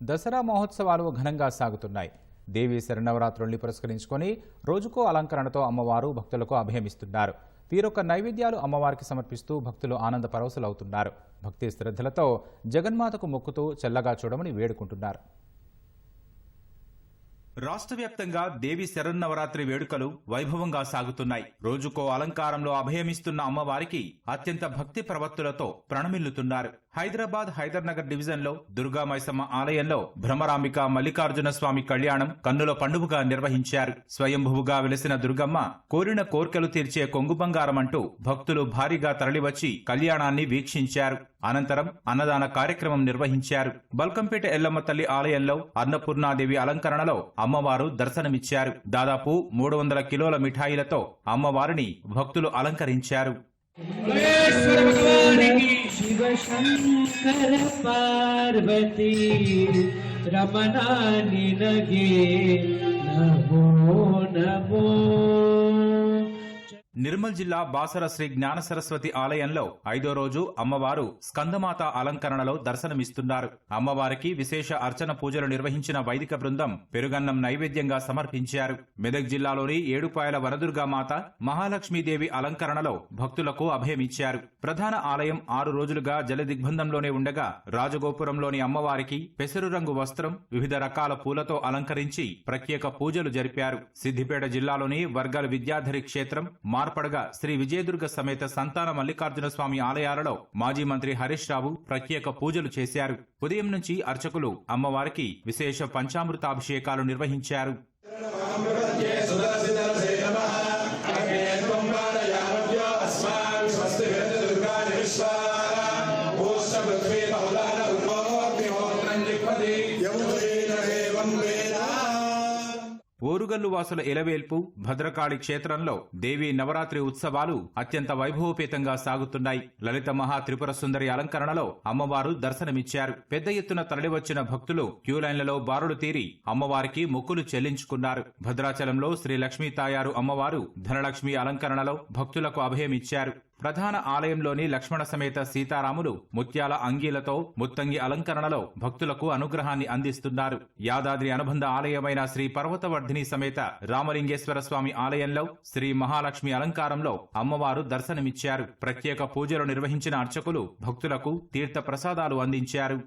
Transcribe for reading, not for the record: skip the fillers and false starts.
దసరా మహోత్సవాలు ఘనంగా సాగుతున్నాయి. దేవి శరన్నవరాత్రుల్ని పురస్కరించుకొని రోజుకో అలంకరణతో అమ్మవారు భక్తులకు అభయమిస్తున్నారు. తీరొక్క నైవేద్యాలు అమ్మవారికి సమర్పిస్తూ భక్తులు ఆనంద పరవశులవుతున్నారు. భక్తి శ్రద్ధలతో జగన్మాతకు మొక్కుతూ చల్లగా చూడమని వేడుకుంటున్నారు. రాష్ట్ర వ్యాప్తంగా దేవి శరన్నవరాత్రి వేడుకలు వైభవంగా సాగుతున్నాయి. రోజుకో అలంకారంలో అభయమిస్తున్న అమ్మవారికి అత్యంత భక్తి ప్రవత్తులతో ప్రణమిల్లుతున్నారు. హైదరాబాద్ హైదర్నగర్ డివిజన్ లో దుర్గామైసమ్మ ఆలయంలో భ్రమరాంబిక మల్లికార్జున స్వామి కళ్యాణం కన్నుల పండుగగా నిర్వహించారు. స్వయంభువుగా వెలిసిన దుర్గమ్మ కోరిన కోర్కెలు తీర్చే కొంగు బంగారం అంటూ భక్తులు భారీగా తరలివచ్చి కళ్యాణాన్ని వీక్షించారు. అనంతరం అన్నదాన కార్యక్రమం నిర్వహించారు. బల్కంపేట ఎల్లమ్మ తల్లి ఆలయంలో అన్నపూర్ణాదేవి అలంకరణలో అమ్మవారు దర్శనమిచ్చారు. దాదాపు 300 కిలోల మిఠాయిలతో అమ్మవారిని భక్తులు అలంకరించారు. శివ శంకర పార్వతీ రమణాని నగే నమో నమో. నిర్మల్ జిల్లా బాసర శ్రీ జ్ఞాన సరస్వతి ఆలయంలో 5వ రోజు అమ్మవారు స్కందమాత అలంకరణలో దర్శనమిస్తున్నారు. అమ్మవారికి విశేష అర్చన పూజలు నిర్వహించిన వైదిక బృందం పెరుగన్నం నైవేద్యంగా సమర్పించారు. మెదక్ జిల్లాలోని ఏడుపాయల వనదుర్గామాత మహాలక్ష్మీదేవి అలంకరణలో భక్తులకు అభయమిచ్చారు. ప్రధాన ఆలయం 6 రోజులుగా జలదిగ్బంధంలోనే ఉండగా రాజగోపురంలోని అమ్మవారికి పెసరు రంగు వస్త్రం వివిధ రకాల పూలతో అలంకరించి ప్రత్యేక పూజలు జరిపారు. సిద్దిపేట జిల్లాలోని వర్గల్ విద్యాధరి క్షేత్రం మార్పడగా శ్రీ విజయదుర్గ సమేత సంతాన మల్లికార్జున స్వామి ఆలయాలలో మాజీ మంత్రి హరీష్ రావు ప్రత్యేక పూజలు చేశారు. ఉదయం నుంచి అర్చకులు అమ్మవారికి విశేష పంచామృతాభిషేకాలు నిర్వహించారు. ఓరుగల్లు వాసుల ఎలవేల్పు భద్రకాళి క్షేత్రంలో దేవీ నవరాత్రి ఉత్సవాలు అత్యంత వైభవపేతంగా సాగుతున్నాయి. లలిత మహా త్రిపుర సుందరి అలంకరణలో అమ్మవారు దర్శనమిచ్చారు. పెద్ద ఎత్తున తరలివచ్చిన భక్తులు క్యూలైన్లలో బారులు తీరి అమ్మవారికి మొక్కులు చెల్లించుకున్నారు. భద్రాచలంలో శ్రీ లక్ష్మీ తాయారు అమ్మవారు ధనలక్ష్మి అలంకరణలో భక్తులకు అభయమిచ్చారు. ప్రధాన ఆలయంలోని లక్ష్మణ సమేత సీతారాములు ముత్యాల అంగీలతో ముత్తంగి అలంకరణలో భక్తులకు అనుగ్రహాన్ని అందిస్తున్నారు. యాదాద్రి అనుబంధ ఆలయమైన శ్రీ పర్వతవర్ధిని సమేత రామలింగేశ్వర స్వామి ఆలయంలో శ్రీ మహాలక్ష్మి అలంకారంలో అమ్మవారు దర్శనమిచ్చారు. ప్రత్యేక పూజలు నిర్వహించిన అర్చకులు భక్తులకు తీర్థ ప్రసాదాలు అందించారు.